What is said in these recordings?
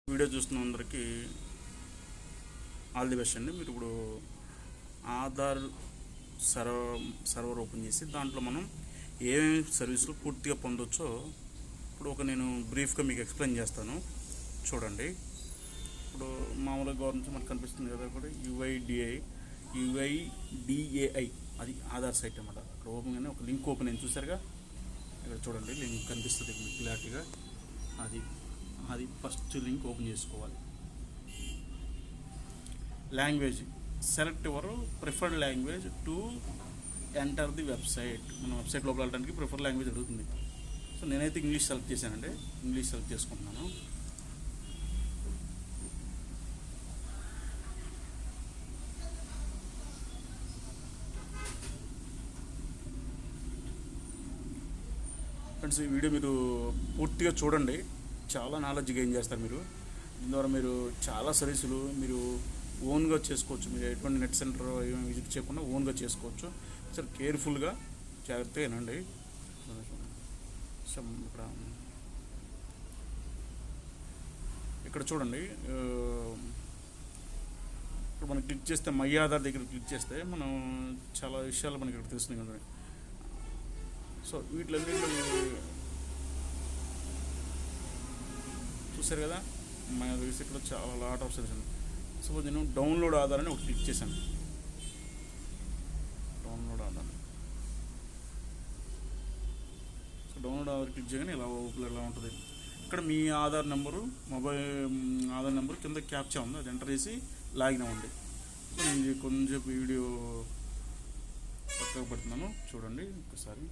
Video చూస్తున్న అందరికీ all the best అండి. మీరు ఇప్పుడు ఆధార్ సర్వర్ ఓపెన్ చేసి దాంట్లో మనం ఏమేమి సర్వీసులు పూర్తిగా పొందొచ్చో ఇప్పుడు నేను బ్రీఫ్గా మీకు ఎక్స్ప్లెయిన్ చేస్తాను. చూడండి. ఇప్పుడు మామూలుగా గవర్నమెంట్ మనకు కనిపిస్తుంది కదా, కూడా యుఐడిఏఐ అది ఆధార్ సైట్ అన్నమాట. అక్కడ ఓపెన్ కానీ ఒక లింక్ ఓపెన్ అయింది, చూసారుగా. ఇక్కడ చూడండి, లింక్ కనిపిస్తుంది మీకు క్లారిటీగా. అది ఫస్ట్ లింక్ ఓపెన్ చేసుకోవాలి. Language select your preferred language to enter the website. మన వెబ్సైట్ లోపల వెళ్ళడానికి ప్రిఫర్డ్ లాంగ్వేజ్ అడుగుతుంది. సో నేనైతే ఇంగ్లీష్ సెలెక్ట్ చేశానండి. ఇంగ్లీష్ సెలెక్ట్ చేసుకుంటున్నాను. ఫ్రెండ్స్, ఈ వీడియో మీరు పూర్తిగా చూడండి, చాలా నాలెడ్జ్ గెయిన్ చేస్తారు మీరు. దీని ద్వారా మీరు చాలా సర్వీసులు మీరు ఓన్గా చేసుకోవచ్చు. మీరు ఎటువంటి నెట్ సెంటర్ విజిట్ చేయకుండా ఓన్గా చేసుకోవచ్చు. సార్ కేర్ఫుల్గా జాగ్రత్తగా వినండి. ఇక్కడ చూడండి, ఇప్పుడు మనం క్లిక్ చేస్తే మై ఆధార్ దగ్గర క్లిక్ చేస్తే మనం చాలా విషయాలు మనకి ఇక్కడ తెలుస్తున్నాయి కదా. సో వీటిలన్నింటిలో చూసారు కదా, మన దగ్గర ఇక్కడ చాలా లాట్ ఆఫ్ సర్వీస్ ఉంది. సపోజ్ నేను డౌన్లోడ్ ఆధార్ అని ఒకటి క్లిక్ చేశాను. డౌన్లోడ్ ఆధార్ క్లిక్ చేయగానే ఇలా ఉంటుంది. ఇక్కడ మీ ఆధార్ నెంబరు ఆధార్ నెంబర్ కింద క్యాప్చా ఉంది, అది ఎంటర్ చేసి లాగిన్ అవ్వండి. సో నేను కొంచెం వీడియో పక్కకు పెడుతున్నాను, చూడండి ఒకసారి.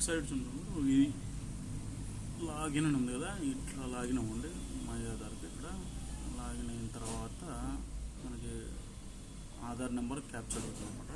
సైడ్ చూడండి, ఇది లాగిన్ అని ఉంది కదా, ఇట్లా లాగిన్ అవ్వండి. మై ఆధార్కి ఇక్కడ లాగిన్ అయిన తర్వాత మనకి ఆధార్ నెంబర్ క్యాప్చర్ అవుతుంది అనమాట.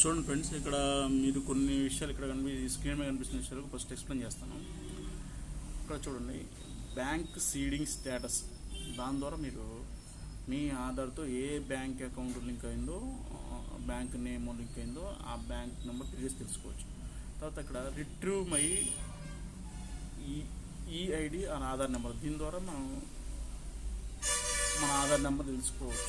చూడండి ఫ్రెండ్స్, ఇక్కడ మీరు కొన్ని విషయాలు ఇక్కడ స్క్రీన్ మీద కనిపిస్తున్న విషయాలు ఫస్ట్ ఎక్స్ప్లెయిన్ చేస్తాను. ఇక్కడ చూడండి, బ్యాంక్ సీడింగ్ స్టేటస్. దాని ద్వారా మీరు మీ ఆధార్తో ఏ బ్యాంక్ అకౌంట్ లింక్ అయిందో, బ్యాంక్ నేమ్ లింక్ అయిందో ఆ బ్యాంక్ నెంబర్ డీటెయిల్స్ తెలుసుకోవచ్చు. తర్వాత ఇక్కడ రిట్రీవ్ మై ఈఐడి అని ఆధార్ నెంబర్. దీని ద్వారా మనం మన ఆధార్ నెంబర్ తెలుసుకోవచ్చు.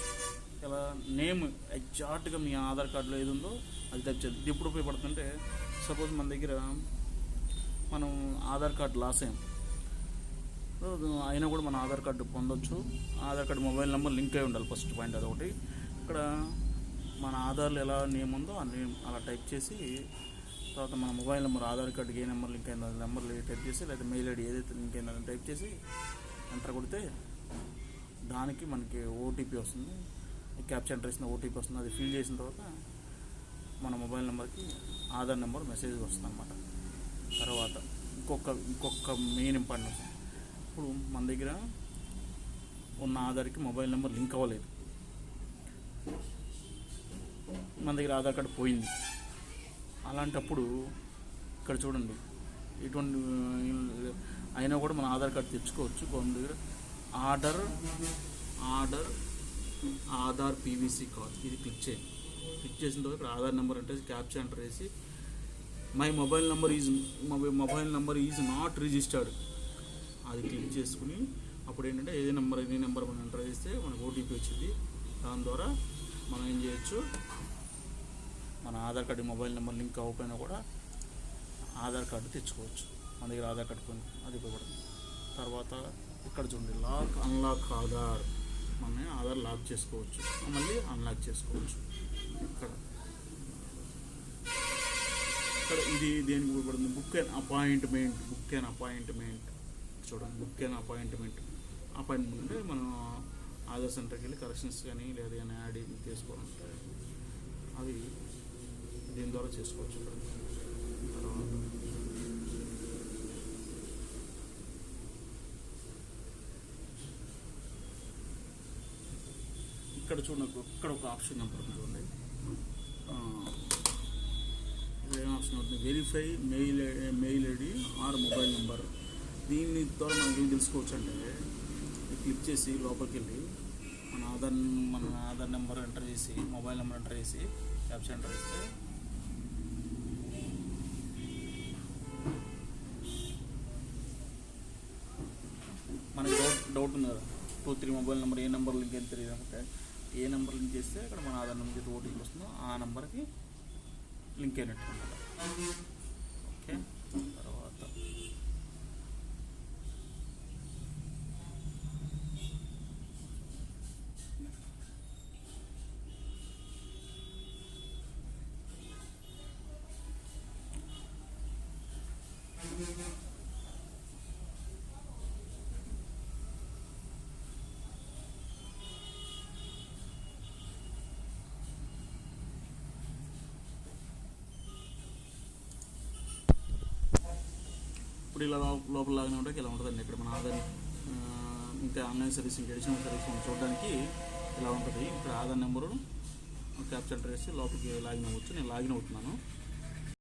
ఇలా నేమ్ ఎగ్జాక్ట్గా మీ ఆధార్ కార్డులో ఏది ఉందో అది టైప్ చేయాలి. ఇది ఎప్పుడు ఉపయోగపడుతుందంటే, సపోజ్ మన దగ్గర మనం ఆధార్ కార్డు లాస్ అయ్యాం, అయినా కూడా మన ఆధార్ కార్డు పొందొచ్చు. Aadhaar card mobile number link అయి ఉండాలి, ఫస్ట్ పాయింట్ అదొకటి. ఇక్కడ మన ఆధార్లో ఎలా నేమ్ ఉందో ఆ నేమ్ అలా టైప్ చేసి, తర్వాత మన మొబైల్ నెంబర్ ఆధార్ కార్డుకి ఏ నెంబర్ లింక్ అయిందో అది నెంబర్ టైప్ చేసి, లేదా మెయిల్ ఐడి ఏదైతే లింక్ అయిందో టైప్ చేసి ఎంటర్ కొడితే దానికి మనకి ఓటీపీ వస్తుంది. క్యాప్చర్ ఎంటర్ చేసిన ఓటీపీ వస్తుంది. అది ఫిల్ చేసిన తర్వాత మన మొబైల్ నెంబర్కి ఆధార్ నెంబర్ మెసేజ్ వస్తుంది అన్నమాట. తర్వాత ఇంకొక మెయిన్ ఇంపార్టెంట్, ఇప్పుడు మన దగ్గర ఉన్న ఆధార్కి మొబైల్ నెంబర్ లింక్ అవ్వలేదు, మన దగ్గర ఆధార్ కార్డు పోయింది. అలాంటప్పుడు ఇక్కడ చూడండి, ఎటువంటి అయినా కూడా మన ఆధార్ కార్డు తెచ్చుకోవచ్చు. మన దగ్గర ఆధార్ పీవీసీ కార్డ్ ఇది క్లిక్ చేయండి. క్లిక్ చేసిన తర్వాత ఇక్కడ ఆధార్ నెంబర్ అంటే క్యాప్చా ఎంటర్ చేసి my mobile number is not registered అది క్లిక్ చేసుకుని అప్పుడు ఏంటంటే ఏ నెంబర్ మనం ఎంటర్ చేస్తే మనకు ఓటీపీ వచ్చింది. దాని ద్వారా మనం ఏం చేయొచ్చు, మన Aadhaar card mobile number link అవ్వకపోయినా కూడా ఆధార్ కార్డు తెచ్చుకోవచ్చు. మన దగ్గర ఆధార్ కార్డు పోయింది, అది ఉపయోగపడుతుంది. తర్వాత ఇక్కడ చూడండి లాక్ అన్లాక్ ఆధార్, మన ఆధార్ లాక్ చేసుకోవచ్చు, మళ్ళీ అన్లాక్ చేసుకోవచ్చు. ఇక్కడ ఇక్కడ ఇది దేనికి ఉపయోగపడుతుంది, బుక్ అండ్ అపాయింట్మెంట్ చూడండి. బుక్ అండ్ అపాయింట్మెంట్ అంటే మనం ఆధార్ సెంటర్కి వెళ్ళి కరెక్షన్స్ కానీ లేదా ఏమైనా యాడ్ చేసుకోవాలంటే అవి దీని ద్వారా చేసుకోవచ్చు. తర్వాత ఇక్కడ చూడండి, ఇక్కడ ఒక ఆప్షన్ కనపడుతుంది చూడండి. ఏం ఆప్షన్ అవుతుంది, verify mail ID or mobile number. దీని ద్వారా మనకి ఏం తెలుసుకోవచ్చు అంటే, క్లిక్ చేసి లోపలికి వెళ్ళి మన ఆధార్ నెంబర్ ఎంటర్ చేసి, మొబైల్ నెంబర్ ఎంటర్ చేసి, యాప్స్ ఎంటర్ చేస్తే మనకి డౌట్ ఉంది కదా, 2-3 మొబైల్ నెంబర్ ఏ నెంబర్ లింక్ అని తెలియదు అంటే, ఏ నెంబర్ లింక్ చేస్తే ఇక్కడ మన ఆధార్ నెంబర్కి ఓటీపీ వస్తుందో ఆ నెంబర్కి లింక్ అయినట్టు అనమాట. ఓకే, తర్వాత ఇప్పుడు ఇలా లోపల లాగిన ఉంటాయి ఇలా ఉంటుందండి. ఇక్కడ మన ఆధార్ ఇంకా ఆన్లైన్ సర్వీస్, ఇంకా అడిషనల్ సర్వీస్ చూడడానికి ఇలా ఉంటుంది. ఇక్కడ ఆధార్ నెంబరు క్యాప్చర్ చేసి లోపలికి లాగిన్ అవ్వచ్చు. నేను లాగిన్ అవుతున్నాను.